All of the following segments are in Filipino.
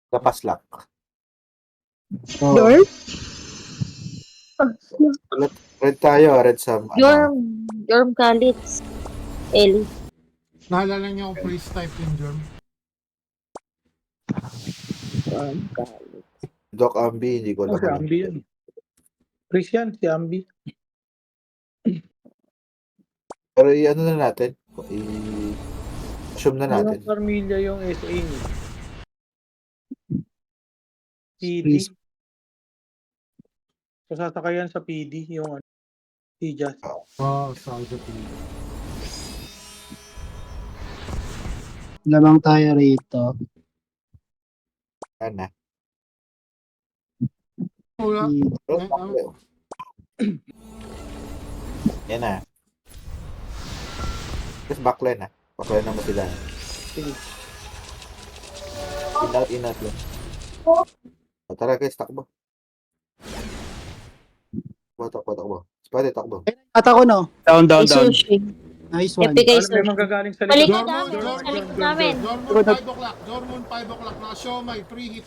Kapaslak. Oh. Dorm? Red tayo, red sa Dorm Kalitz. Ellie. Naalala niyo kung freeze type yung germ. Dorm Kalitz. Doc Ambi, hindi ko Oh, alam. si Ambi yan. Chris yan, si Ambi. Pero i-ano na natin. I-assume na natin. Yung Carmilla yung SA niya. PD. Please. So, sasakayan sa PD yung ano. Si Just. Oh, sorry. Lamang tayo rito. Ano? Wala. Yan na. Tapos backline na. Backline naman sila. Sige. In-out lang. O, tara guys, takbo. Takbo. Spade, takbo. At ako no. Down. Sushi. Nice one. Epic ay Alam mo sushi. yung manggagaling sa Balik likod. na namin. Sa likod namin. Dormon 5 o'clock. Dormon 5 o'clock. Naka-siomay. Pre-hit.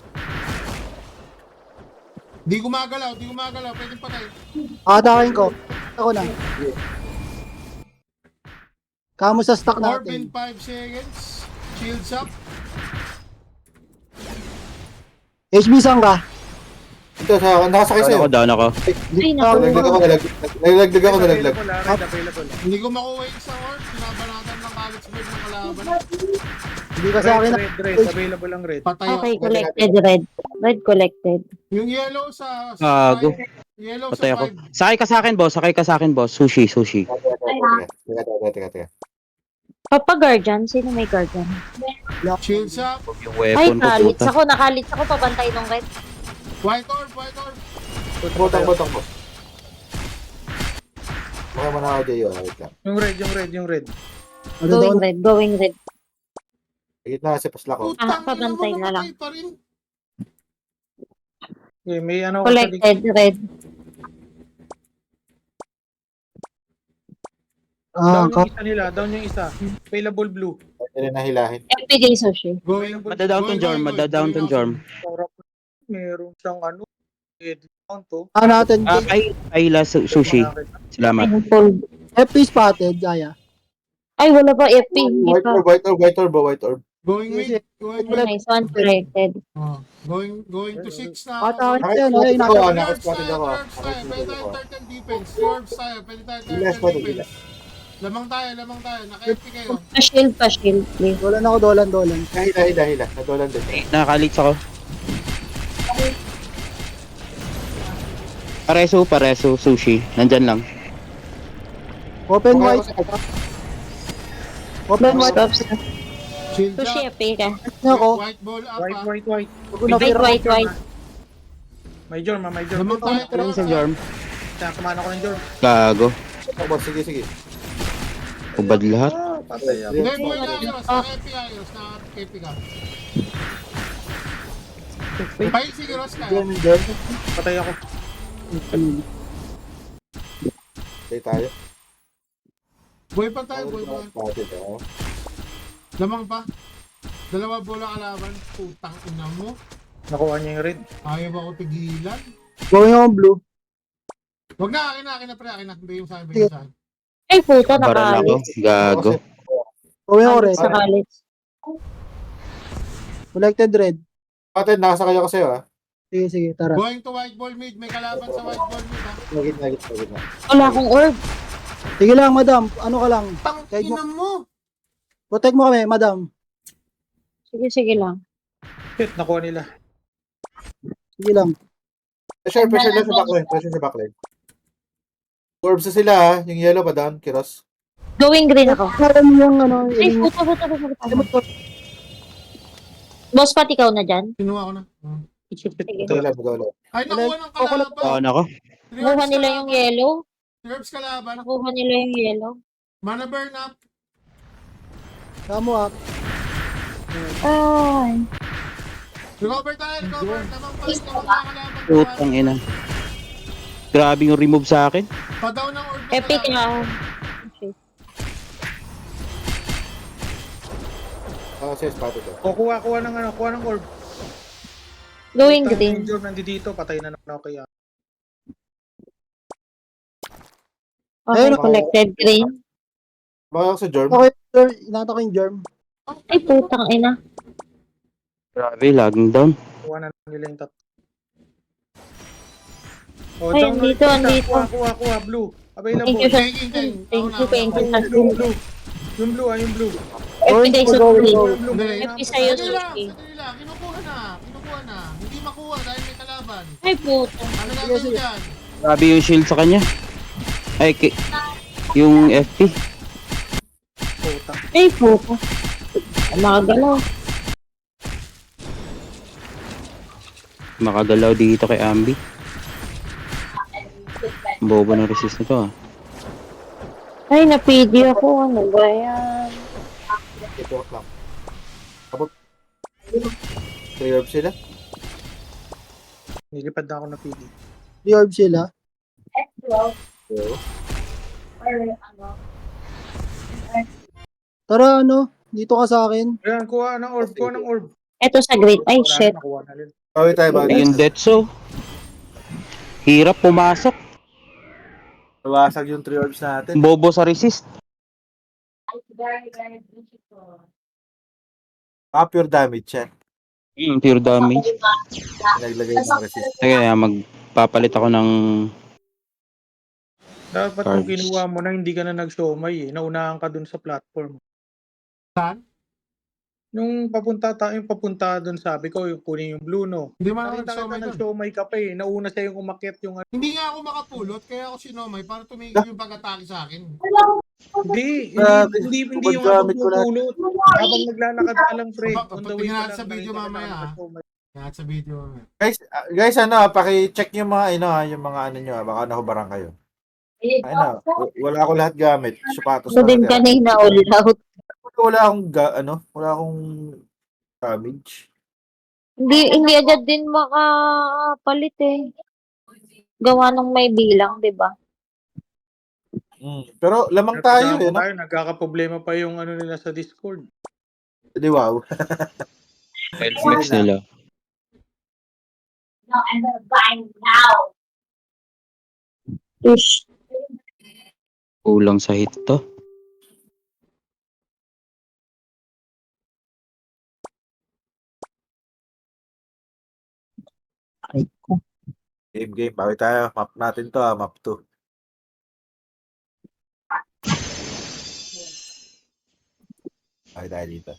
Di gumagalaw. Pwedeng patay. Atakain ko. Ako na. Kamo sa stock Orbin natin. 5 seconds. Shields up. HB saan ka? Ito, nakasakay sa'yo. Down ako. Ay, naku. Nalaglag ako. Available. Hindi ko makuha yung sa orb. Sinabanatan ng college bird ng kalaban. Hindi ka sa akin. Red. Available ang red. Patay Okay, ako. collected red. Red collected. Yung yellow sa Gago. Yellow Patay sa ako. 5. Sakay ka sa akin, boss. Sushi. Teka. Papa Guardian? Sino may Guardian? Shields up. Yung Ay, weapon ko, Kalitz puta. ako. Nakalitz ako. Pabantay nung red. White orb. Takbo. Baka man ako dyan yun. Wait lang. Yung red. Ano daw? Going red. Gitna kasi paslak ko. Putang Pabantay na lang. namatay pa rin. Okay, may ano. Collected red. Down yung isa nila. Down yung isa. Available blue. Pwede na nahilahin. FPJ sushi. Madadown tong Jorm. Meron siyang ano. Discount to. Natin. Ayla sushi. Salamat. Ayun, full. FP spotted. Gaya. Ay, wala pa FP. Hindi pa. White orb. Going mid. Nice one. Collected. Going to 6 na. Atakain yan. Ay, Nakaspotted ako. Pwede tayo turtle defense. Orbs tayo. Pwede tayo Bilas turtle pa defense. Lamang tayo. Naka-FP kayo. Pa-shield, please. Dolan ako, dolan. Hila. Nadolan din. Nakakalit ako. Pareso, sushi. Nandyan lang. Open white. Open white. Stops. Shield Sushi, up. FP ka. Ako. White ball up. White. White. May Jorm. Lamang tayo. Parang sa Jorm. Kumain ako ng Jorm. Gago. Sige. Ubad lahat. Patay ako. Hindi, boy na ayos. Naka-FP ayos. Naka-FP ka. Pahin sige, Ross ka. Patay ako. Stay tayo. Boy pa tayo. Lamang pa. 2 bola kalaban. Putang ina mo. Nakuha niya yung red. Ayaw ba ako tigilan? Going on blue. Wag na, akin na, pre. Akin na. Bigay mo sa akin. Ay, puta, Baran ako. nakalit. Gago. Going on red. Sa kalit. Collected red. Patid, nakasakay ako sa'yo ah. Sige, tara. Going to white ball mid. May kalaban sa white ball mid, ha? Gitna. Wala akong orb. Sige lang, madam. Ano ka lang? Tang ina mo. Protect mo kami, madam. Sige lang. Shit, nakuha nila. Sige lang. Pressure lang sa backline. Orbs na sila ha. Yung yellow pa down, Kiros. Going green ako. Meron yung ano. Ay, puta. Boss, pati ikaw na dyan. Kinuha ko na. Sige. Gawala. Ay, nakuha ng kalaban. Down ako. Nakuha nila yung yellow. Herbs kalaban. Nakuha nila yung yellow. Mana burn up. Kamo up. Ay. Recover tayo. Lamang pa kalaban. Putang ina. Grabe yung remove sa akin. Pa-down ng orb. Epic na. Kasi spotted ko. Kuha ng orb. Going Putang green. yung Jorm nandito, patay na naman ako kaya. Okay, Ayun, collected green. Baka sa Jorm. Okay, sir. Inata ko yung germ. Ay, putang ina. Grabe, lagging down. Kuha na nila yung tatlo. Oh, Ay, down ulit andito, isa. andito. Kuha, blue. Available. Thank you, sir. Taking. Thank you, thank you. Yung blue. Yung blue, yung blue. FP tayo Going, suki. Yung blue. Hindi. FP sa'yo Sandali lang, suki. sandali lang. Kinukuha na. Hindi makuha dahil may kalaban. Ay, puta. Ano gagawin dyan? Grabe yung shield sa kanya. Ay, yung FP. Puta. Ay, puta. Makagalaw. Makagalaw dito kay Ambi. Bobo ng resist na to ah. Ay, napidi ako. Ano ba yan? Ito lang. Abot. 3 orbs sila. Nilipad na ako na PD. Reorb sila. Oo. Tara, ano? Dito ka sa akin. Ayan, kuha ng orb. Ito sa grid. Ay, shit. Nakuha na rin. Bawi tayo, bawi Yung tayo. Detso. Hirap pumasok. Nawasag yung 3 orbs natin. Bobo sa resist. Pure damage yan. Pure damage. Naglagay ng resist. Kaya magpapalit ako ng Dapat Cards. kung kinuha mo na hindi ka na nag-showmay eh. Naunahan ka dun sa platform. Saan? Nung papunta dun sabi ko, yung kunin yung blue, no? Hindi man ako Nakita nagsomay kita doon. nag-showmay ka pa eh. Nauna sa'yo yung umakyat yung ano. Hindi nga ako makapulot, kaya ako sinomay para tumigil yung pag-atake sa akin. Hindi Grabe. yung abang Paggamit ko lahat. pupulot. Habang naglalakad ka lang, pre. Baka, On the way tingnan ka natin lang. sa video nakita kita mamaya, ah. nag-showmay. Kaya sa video. Guys, ano, paki-check yung mga, yung mga ano nyo, baka nahubaran kayo. Wala ako lahat gamit. Sapatos Ito na din natin. kanina all out. Wala akong damage. Hindi agad din makapalit eh. Gawa nung may bilang, di ba? Pero lamang tayo eh, no? Nagkakaproblema pa yung ano nila sa Discord. Di wow. max nila. Ish. Kulang sa hit to. Ay, ko. Game. Bawi tayo. Map natin to, map 2. Bawi tayo dito.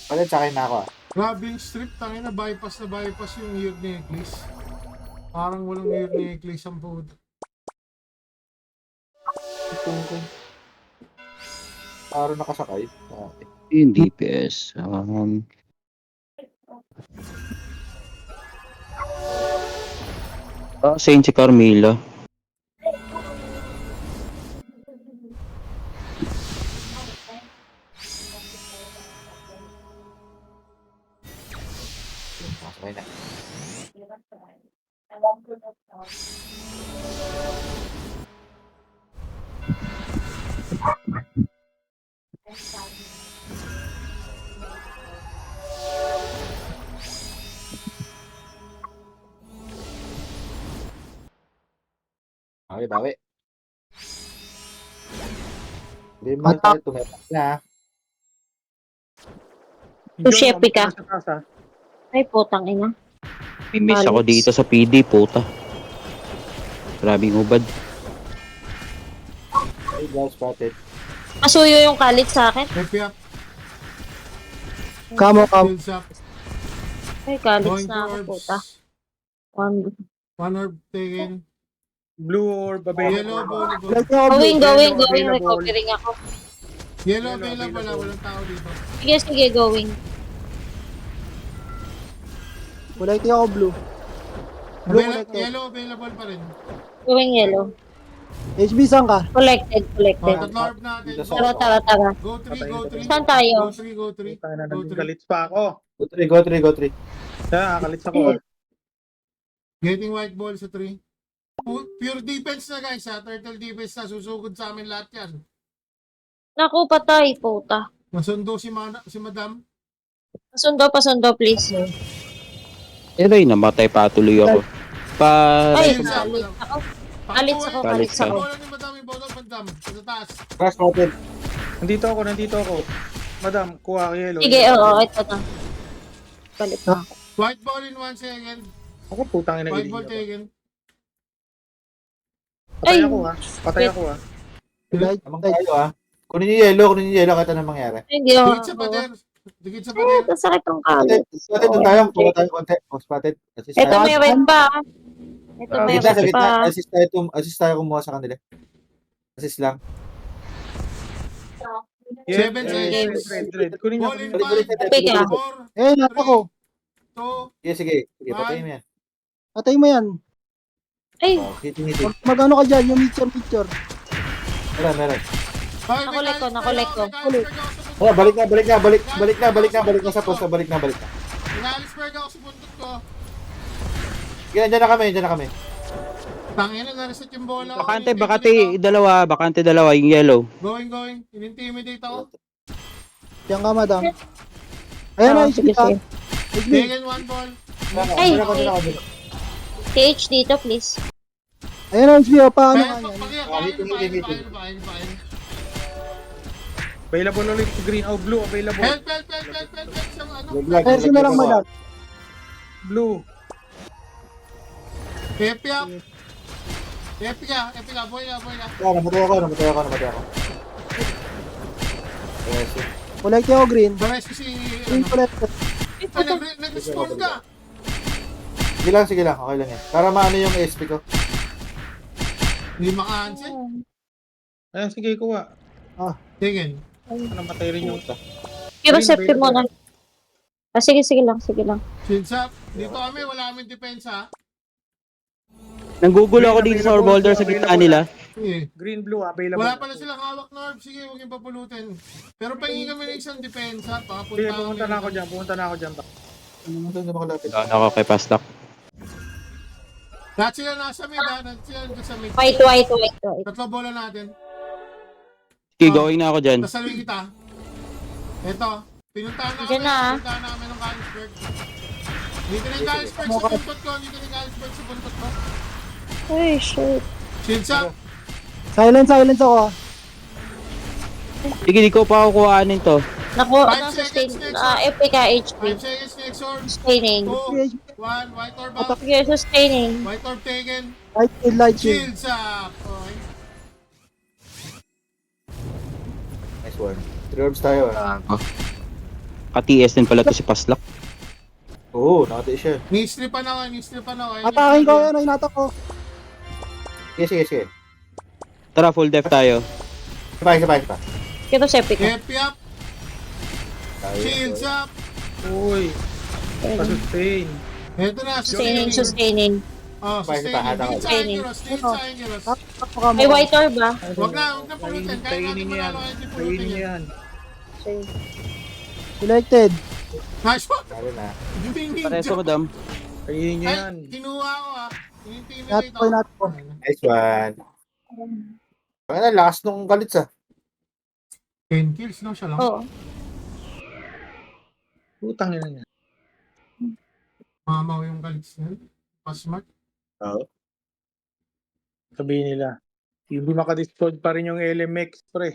Palit sa akin na ako. Grabe yung strip, tangin na bypass yung ear necklace. Parang walang ear necklace ang puto. Paro nakasakay. Yung DPS. Saint si Carmilla. Nakasakay na. Okay, bawi. Hindi mo tayo tumetak na. Shepi ka. Sa taas, ah. Ay, putang ina. May miss ako dito sa PD, puta. Grabing hubad. Hey guys, spotted. Masuyo yung kalit sa akin. FP up, Kamo. builds up, Ay, kalit going to na ako, orbs. puta. One. One orb taken. Blue orb Yellow available. available. Like, Going. available. Recovering ako. Yellow Yellow available, available. walang tao dito. Sige, going. Kulay ako blue. Blue collected. Yellow available pa rin. Going yellow. HB, saan ka? Collected. Tatlo orb natin. Dito Tara. Go 3. Saan tayo? Go 3. Tayo na Go nandun 3. kalits pa ako. Go 3. Kaya kalits ako. Getting white ball sa 3. Pure defense na guys ha. Turtle defense na. Susugod sa amin lahat yan. Naku, patay, puta. Masundo si Madam. Pasundo, please. Eray, namatay patuloy ako. Ay, Shields up, nalit Madam. ako. Alits ako, Alits alits ka. ako. Bola ni Madam, yung bola, Madam. Sa taas. Crash natin. Nandito ako. Madam, kuha yellow. Sige, oo, ito na. Palit na ako. White ball in 1 second. Ako putang ina White iling ball ako. taken. Patay Ay. ako ha. Patay ako ha. Light, Amang light. tayo Kunin yung yellow, kahit anong mangyari. Hindi ako. Dikit sa pader. Dikit sa Eh, pader. nasakit ang Spotted, kalit. spotted doon tayo. Kuha tayo konti. Spotted. Assist Ito tayo. may red pa. Ito may Gitna, sa red gitna. pa. Assist tayo kumuha sa kanila. Assist lang. Yes, 7 seconds. red. Kunin niyo. Ball in Balik, 5, balik, balik. 4, Nata ko. 2, Sige. Patayin mo yan. Patay mo yan. Ay, Hiting. Magano ka dyan, yung picture. Meron. Nakulay ko. Balik na sa post. Balik na. Nag-Alisberg ako sa buntot ko. Yan, dyan na kami. Tangina, na-reset yung bola ko. Bakante dalawa, yung yellow. Going. In-intimidate ako. Diyan ka, madam. Ayan na, sige, HB ka. sige. HB. Taken 1 ball. Ay, TH dito, please. Ayan na, HB. Paano Kaya, ka yan? pakiya. Available ulit si green. Oh, blue. Available. Help. Sa ano? Verso na lang, madam. Blue. Epi ka. Boy ka. Namatay ako. Yes. Kulay ko green. Bares ko si... Green Ano? kulay. Nag-respond ka. Sige lang. Okay lang yan. Para maano yung SP ko. Hindi maka-answer. Ayan, sige, kuha. Taken. Namatay rin yung... Pero safety muna. Sige lang. Shields up. Dito kami, wala kaming depensa. Nanggugulo ako dito sa boulder sa gitna nila. Sige. Green, blue. Available. Wala pala silang hawak na orb. Sige, huwag yung papulutin. Pero pahingin kami ng isang depensa. Sige, pumunta na ako dyan. Ano na makalapit? Doon ako kay Pastak. Lahat sila nasa mid, ha? Lahat sila nasa mid. White. Tatlo bola natin. Okay, going na ako dyan. Nasalwi kita. Eto. Pinuntahan Diyan na, ah. namin ng Gallisberg. Dito na yung Gallisberg sa buntot ko. Ay, shit. Shields up. Silence ako. Sige, di ko pa kukuhanin to. Naku, 5 sustain. seconds next. FP ka, HP. 5 seconds next orb. Sustaining. 2, 1, white orb up. Sige, sustaining. White orb taken. Light shield. Shields up. Okay. Nice one. 3 orbs tayo. Ka-TS din pala to si Paslak. Oo, nakati siya. Ni-stripan ako. Atakin ko yan, inatak ko. Sige. Tara, full def tayo. Sabay. Pero safety ka. FP up. Shields up. Uy. Pa-sustain. Eto na. Sustaining. Oh, Sabay, sustaining. sabay. Dikit sa Angelos. Baka May white orb ba? Huwag na pulutin. Kaya natin manalo kahit di pulutin Kainin niyo yan. yan. Selected. Nice one. Lalo na. Pareso, madam. Kainin niyo Ay, yan. kinuha ko ah. Inintimidate Inat ko. ako. Nice one. Ang lakas nung kalits 10 kills, no? Siya lang. Oo. Putang ina niya. Mamaw yung galits na yun. Pasmart. Sabihin nila. Hindi makadiscord pa rin yung LMX, pre.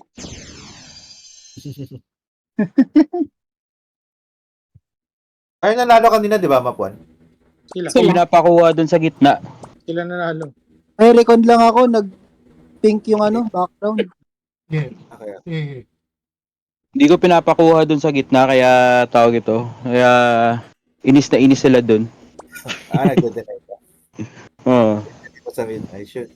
Ay, nanalo kanina, di ba, Mapuan? Sila. Sila. Pinapakuha dun sa gitna. Sila nanalo. May recon lang ako, nag-pink yung background. Yeah. Okay. Yeah. Hindi ko pinapakuha dun sa gitna, kaya tawag ito. Kaya inis na inis sila dun. Nag-deny ka. Oo. Sa mid, I should.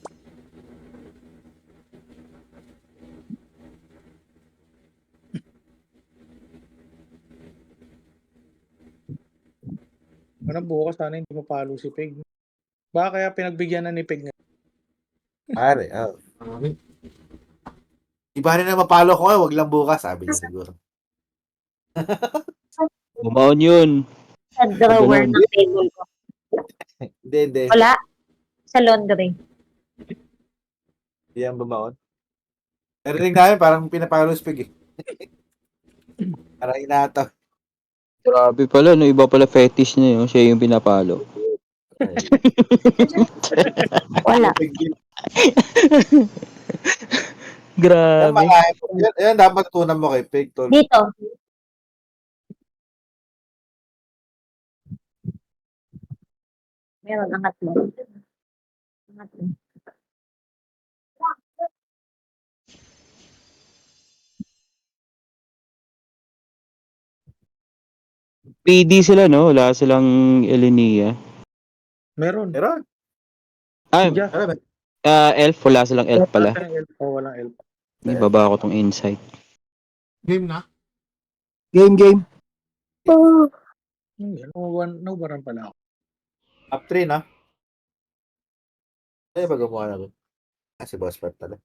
Ano bukas sana hindi mapalo si Peg. Baka kaya pinagbigyan na ni Peg nga. Pare, Iba rin na mapalo ko, wag lang bukas, sabi niya siguro. Bumaon yun. Sa drawer ng table ko. Hindi. Wala. Sa laundry. Hindi yan bumaon. Narinig namin, parang pinapalo spig Parang inato. Grabe pala, no? Iba pala fetish niya yun. Siya yung pinapalo. Wala. Yan, Grabe. mga, yan dapat tunan mo kay Pig, tol. Dito. Meron, angat mo. Angat mo. PD sila, no? Wala silang Elenia. Meron. Meron. Ah, Diyan. Meron. elf. Wala silang elf pala. Walang elf. Ibaba ko tong insight. Game na? Game. Oh. Naubaran pala ako. Up 3 na. Ay, ba gumawa na ba? Si Boss Pep pala.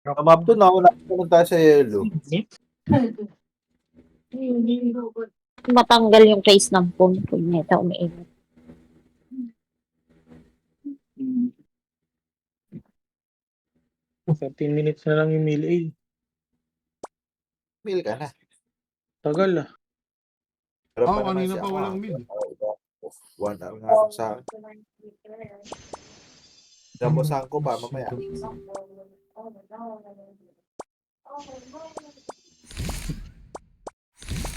Map 2 na, wala pumunta sa yellow. Matanggal yung case ng phone ko. Neta, umiinit. Oh, 13 minutes na lang yung meal aid. Mil ka na. Tagal ah. Pero Oo, naman kanina siya, pa walang mil. 1 hour nga sa akin. Namusahan ko pa mamaya.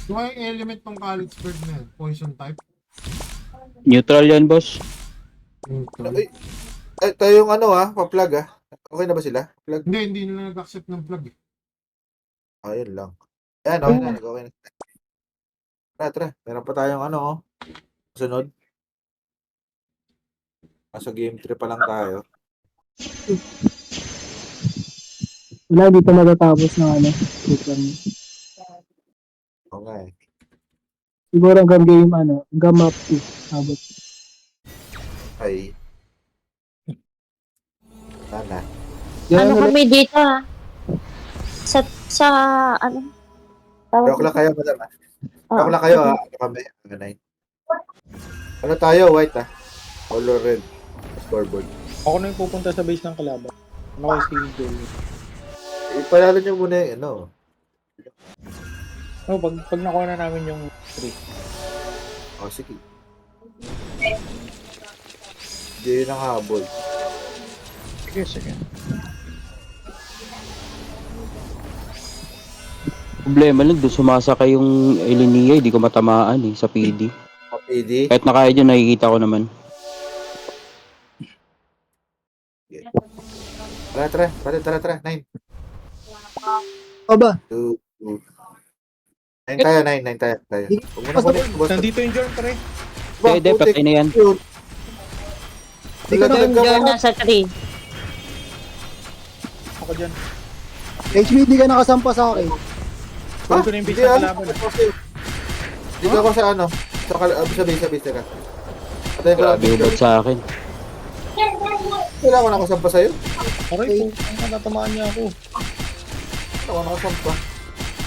Yung yung element ng college bird na yan, poison type. Neutral yan, boss. Ay, ito yung ano pa-plug Okay na ba sila? Plug? Hindi nila nag-accept ng plug eh. Ayun lang. Ayan, okay na. Okay na. Tara. Meron pa tayong sunod. Nasa game 3 pa lang tayo. Wala, hindi pa matatapos ng wait lang. Okay. Siguro hanggang hanggang map 2. Abot. Ay. Sana. Yan, Ano kami dito ha? Sa ano? Tawag Joke lang kayo, madam. Oo. Joke lang kayo, Ano kami? Ano tayo, white Color red. Scoreboard. Ako na yung pupunta sa base ng kalaban. Ano kayo si Joey? Ipalalo nyo muna yung Oh, pag nakuha na namin yung 3. sige. Hindi yun ang habol. Sige. Problema lang, doon sumasakay yung Elenia, hindi ko matamaan sa PD. PD. Kahit nakaya dyan, nakikita ko naman. Tara. 9. Aba, 2. 9 tayo. Huwag mo na kunin. Boss. Nandito yung Jorn, pre. Hindi, patay na yan. hindi ka na. Doon nasa tree. Ako dyan. HB, hindi ka nakasampa sa akin. Kunin ko na yung base ng kalaban. Dito ako sa sa base ka. Patayin ko lang. Grabe ubad sa akin. Kailangan ko nakasampa sa'yo. Okay po. Ang natatamaan niya ako. Ako nakasampa.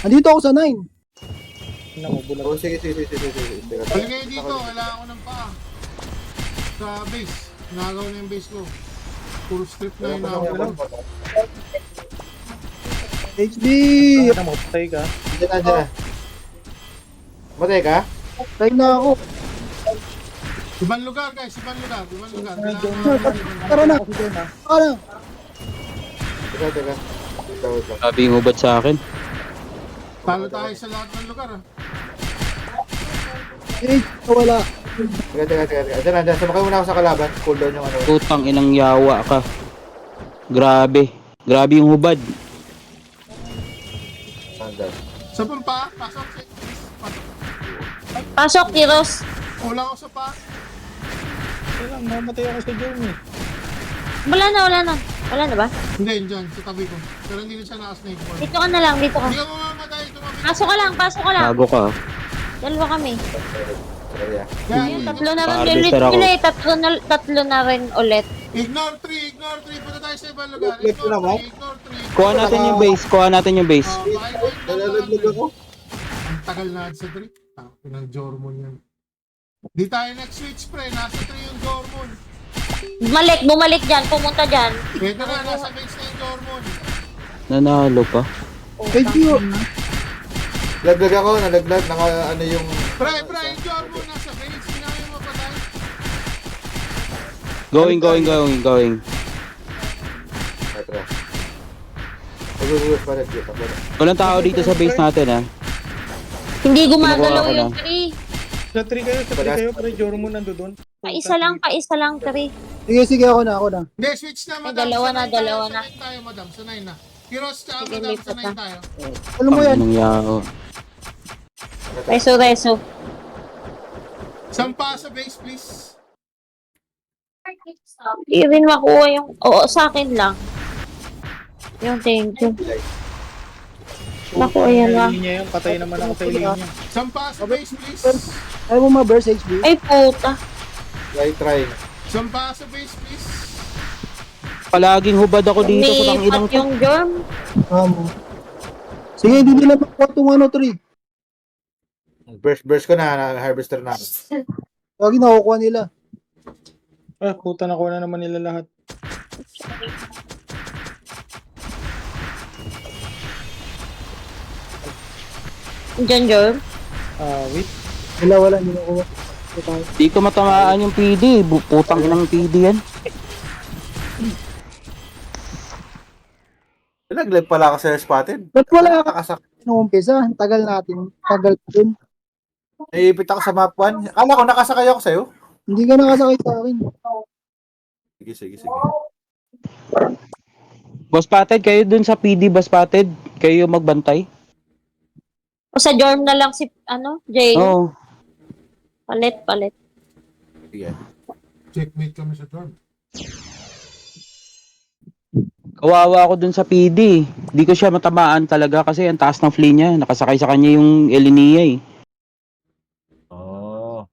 Andito ako sa 9. Tingnan mo, bulag. Sige. Balik kayo dito, kailangan ko ng paa. Sa base. Nagaw na yung base ko. Full strip na yung nagaw. HB! Ano mo, patay ka. Diyan na. Matay ka? Try na ako. Ibang lugar guys, ibang lugar. Tara na. Ako si Jorn, ha. Tara. Teka. Tawad lang. Grabe yung ubad sa akin. Talo tayo sa lahat ng lugar Wala. Teka. Diyan. Sumakay muna ako sa kalaban. Cool down yung Putang inang yawa ka. Grabe yung hubad. Andar. Sa pampa, pasok. Pasok, Kiros. Kulang ako sa paa. Kailan, mamatay ako sa Jorn eh. Wala na. Wala na ba? Hindi, dyan, sa tabi ko. Pero hindi na siya naka-snake board. Dito ka na lang, dito ka. Hindi ka mamamatay, tumabi. Pasok ka lang. Bago ka. Dalawa kami. Sorry Yung tatlo na rin Pa-harvester ulit ako. nila eh. Tatlo na rin ulit. Ignore 3. Punta tayo sa ibang lugar. Ulit ko naman? Ignore 3. Kuha natin yung base. Nalalaglag ako. Ang tagal na sa 3. Pinang Jormon yan. Di tayo next switch pre. Nasa 3 yung Jormon. Bumalik dyan, pumunta dyan. Pwede na, nasa base na yung Jormon. Nanalo pa. Thank you. Laglag ako, nalaglag, ano yung... Pre, yung Jormon nasa base. Hindi na kayo mapatay. Going. Tara. Ay, palit. Walang tao dito sa base natin ha. Hindi gumagalaw Kinukuha ko yung na. tree. Sa 3 kayo, pre, Jormon nando doon. Paisa lang, tree. Sige, ako na. Hindi, switch na, Ay, madam. dalawa na, Sanay tayo, dalawa na. sanay tayo, madam. Sanay na. Heroes, Sige, madam, lipat sanay na. tayo. Alam mo yan. Anong yao? Reso. Sampa sa base, please. Hindi rin makuha yung... Oo, sa akin lang. Yung thank you. Naku, ayan na. Linya yun, patay naman ako sa linya. Sampa sa base, please. Ayaw mo ma-burst HB? Ay, puta. Try. Sampa sa base, please. Palaging hubad ako dito sa tanginang Umiipat to. yung germ. Sige, hindi nila makuha itong 3. Burst ko na, harvester na. Lagi nakukuha nila. Puta nakuha na naman nila lahat. Diyan, germ. Wait. Wala, hindi nakuha. Di ko matamaan yung PD. Putang inang PD yan. Naglag pala ako sa spotted. Ba't wala ka Nakasak. nung umpisa? Tagal natin. Tagal din. Iipit ako sa map 1. Akala ko nakasakay ako sa'yo. Hindi ka nakasakay sa akin. Sige. Boss Patted, kayo dun sa PD Boss Patted. Kayo yung magbantay. O sa germ na lang si, Jay. Oo. Palit. Sige. Checkmate kami sa turn. Kawawa ako dun sa PD. Di ko siya matamaan talaga kasi ang taas ng flea niya. Nakasakay sa kanya yung Elinia eh. Oh.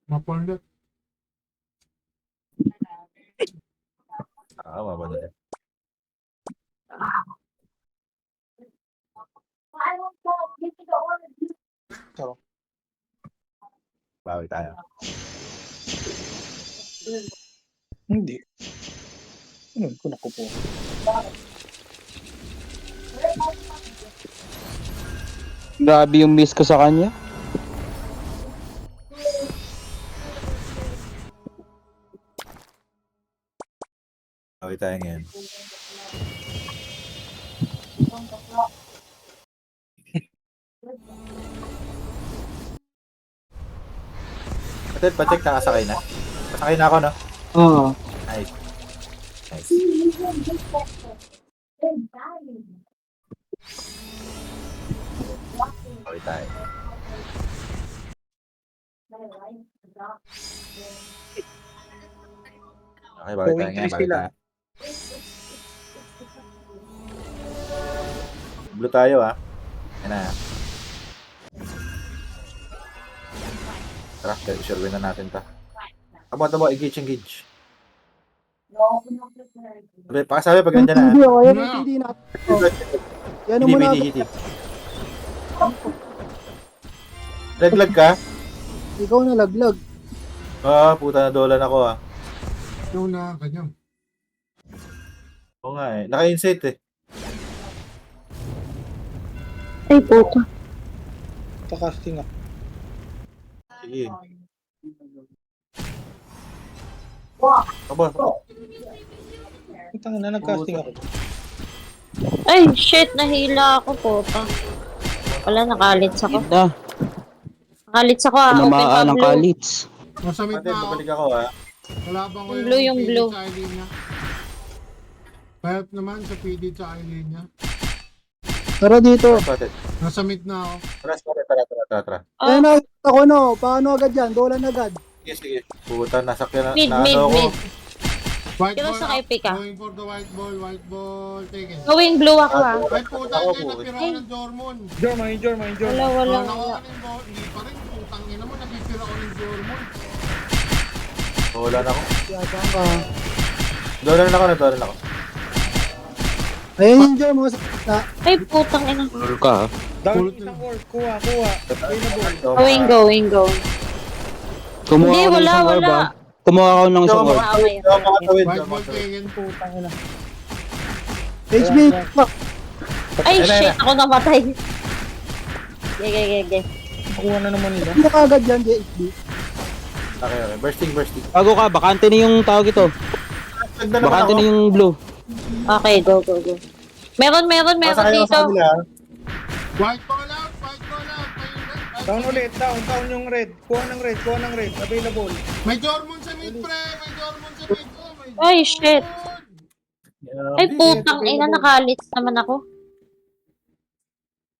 Mapandat. Mabadali. Bawi tayo. Hindi. Ano ko nakupo? Grabe yung miss ko sa kanya. Bawi tayo ngayon. Patel, pacheck, nakasakay na. Pasakay na ako, no? Oo. Nice. Bawi tayo. Okay, bawi tayo Going ngayon. three Bawi sila. tayo. Blue tayo, ah. Yan na. Tara, sure win na natin ta. Tabo, engage. Sabi, pag nandyan na. Hindi ako. Yan yung hindi natin. Yan mo na. Hindi. Laglag ka? Ikaw na laglag. Puta, nadolan ako, ah. Yung na, ganyan. Oo nga, eh. Naka-insight, eh. Ay, puta. Casting ako. Sige. Aba. Tangina na nag-casting ako. Ay, shit, nahila ako, puta. Wala, nakalits ako. Na, Nakalits ako, open tinamaan pa ng blue. kalits. Nasa mid Patel, na ako. babalik ako, ah. Kalabang ko Yung blue, yung PD blue. sa island niya. Help naman sa PD sa island niya. Tara dito. Patel. Nasa mid na ako. Tara. Kaya nakita ko no. Paano agad yan? Dolan agad. Sige. Puta, nasakyan na. Mid. Ako. White Kilo ball sa kay up. Pika. Going for the white ball, taken. Going blue ako, ah. Ay puta, Ako, hindi puta. napira ko ng Jormon. Jorman. Wala. Nakuha ko ng ball, hindi pa rin. Putang ina mo, napipira ko ng Jormon. Wala na ako. Yata ka. Dolan ako. Ayun yung Jor mo sa... Ay, putang ina. Ulol ka ha. Down yung isang orb. Kuha. Available. Going. Kumuha Hindi, ako ng wala, isang orb, wala. ah. Kumuha ako ng isang orb. Ah, okay. Makatawid. White ball taken. Putang ina. HB, fuck. Ay, Ayun, shit, ako namatay. Gege. Kuha na naman nila. Hindi na kagad yan, HB. Okay. Bursting. Bago ka, bakante na yung tawag ito. Ganda naman Bakante ako. na yung blue. Okay, go. Meron Pasakay ako dito. sa kanila. White ball out. Down ulit. Down yung red. Kuha ng red. Available. May Jormon sa mid, pre. Oh, may Ay, shit. Jormon. Ay, putang ina, nakalits naman ako.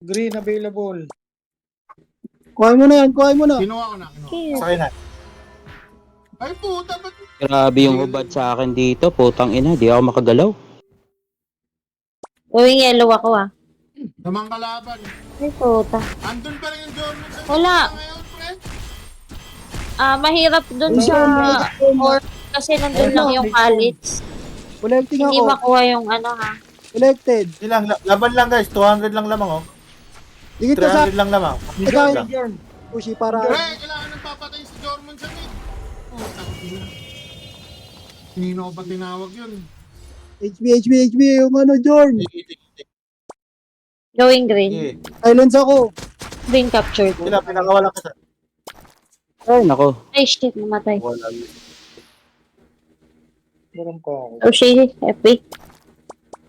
Green available. Kuhain mo na yan, kuhain mo na. Kinuha ko na. Cute. Sakay na. Ay, puta. Ba't Grabe yung hubad sa akin dito. Putang ina, di ako makagalaw. Going yellow ako ah. namang kalaban? Ay, puta. Andun pa rin yung Jormon sa mid Wala. ngayon, pre. Mahirap dun sa or kasi nandun lang yung college. Collecting Hindi ako. makuha yung ano ha. Collected. Ilang, laban lang guys. 200 lang lamang oh. Dikit ka sa 300 lang lamang. Jorm. Ushi para... Pre, kailangan nang papatay si Jormon sa mid. Putang ina. Nino ko pa tinawag yun. HB, yung ano, Jorn. Going green. Sige. Silence ako. Green captured. Sila, pinakawalan ka sa... Ay, nako. Ay, shit, namatay. Wala. Meron ko ako. Oh, shit, epic.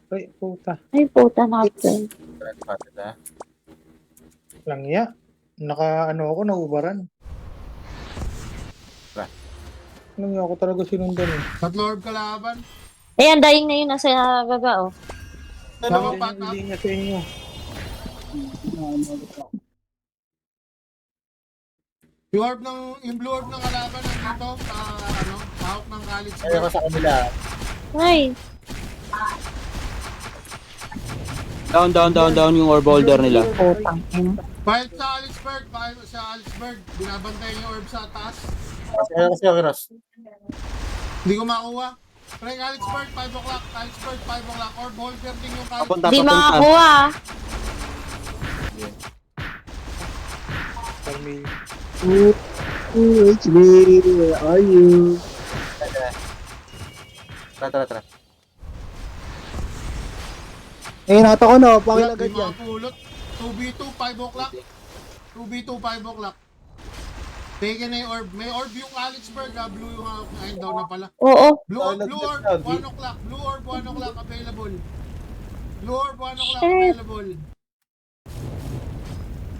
Ay, puta. Ay, puta, nakapin. Lang ya. Ako, naubaran. Ba? Ako talaga sinundan eh. Tatlo orb kalaban. Ayan, dying na yun nasa baba, oh. Tama Yan pa, yung linya sa inyo. Yung blue orb ng kalaban nandito sa hawak ng college. Ayaw ko sa kanila. Ay, Down yung orb holder nila. putang ina. Fight sa Aliceberg, binabantayan yung orb sa taas. Ayaw ko sa Kiros. Hindi ko makuha. Pre, Aliceberg, 5 o'clock. Aliceberg, 5 o'clock. Orb holder din yung college. Papunta. Di makakuha. Kami. HB, where are you? Tara. Eh, nata ko na, Wala, pakilagad di yan. makapulot. 2v2, 5 o'clock. 2v2, 5 o'clock. Taken na yung orb. May orb yung Aliceberg, blue yung ayun daw na pala. Oo. Blue orb, 1 o'clock. Blue orb, 1 o'clock available. Blue orb, 1 o'clock Shit. available.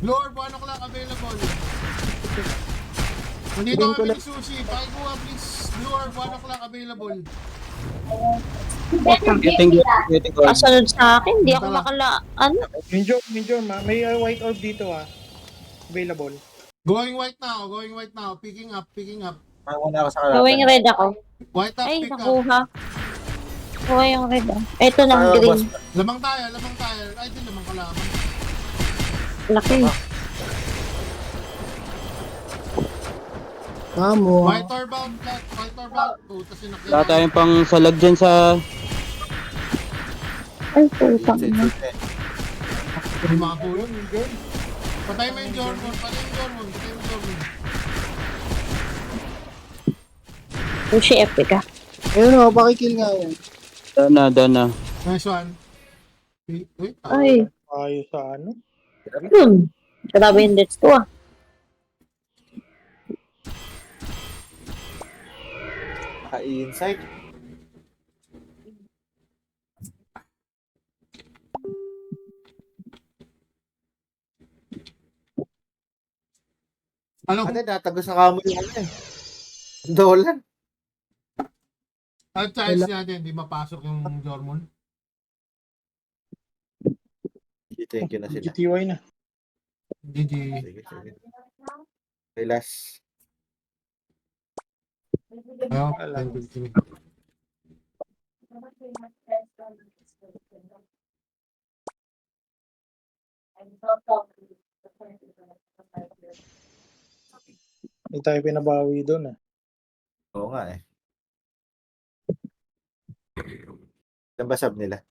Blue orb, 1 o'clock available. Nandito kami ni Sushi. Pakikuha please. Blue orb, 1 o'clock available. Getting orb. Kasunod sa akin, di ako ano? Yung Jorm, may white orb dito available. Going white now. Picking up. Muna ako sa kanila. Going red ako. White up, Ay, pick up. nakuha. Nakuha yung red, ah. Ito ng Ayaw, green. boss. Lamang tayo. Ay, din lamang kalaban. Laki. Tamo. White orb out. Puta, sinakyan. Wala tayong pang salag dyan sa... Ay, putang ina. Hindi makapulot yung Jorm. Patay mo yung Jormon. Sushi epic ah. Ayun o, pakikill nga yan. Down na. Nice one. Wait, Ay, Ayos sa ano. yun. Grabe yung deaths ko ah. Naka-insight. Ano? Ate, natagos sa kamo yung ano eh. Dolan. Ang chance natin, hindi mapasok yung Jormon. Thank you na sila. GTY na. GG. Sige. Okay, last. Ayaw. Alam. Thank you. Hindi tayo pinabawi doon Oo nga eh. Saan ba sub nila?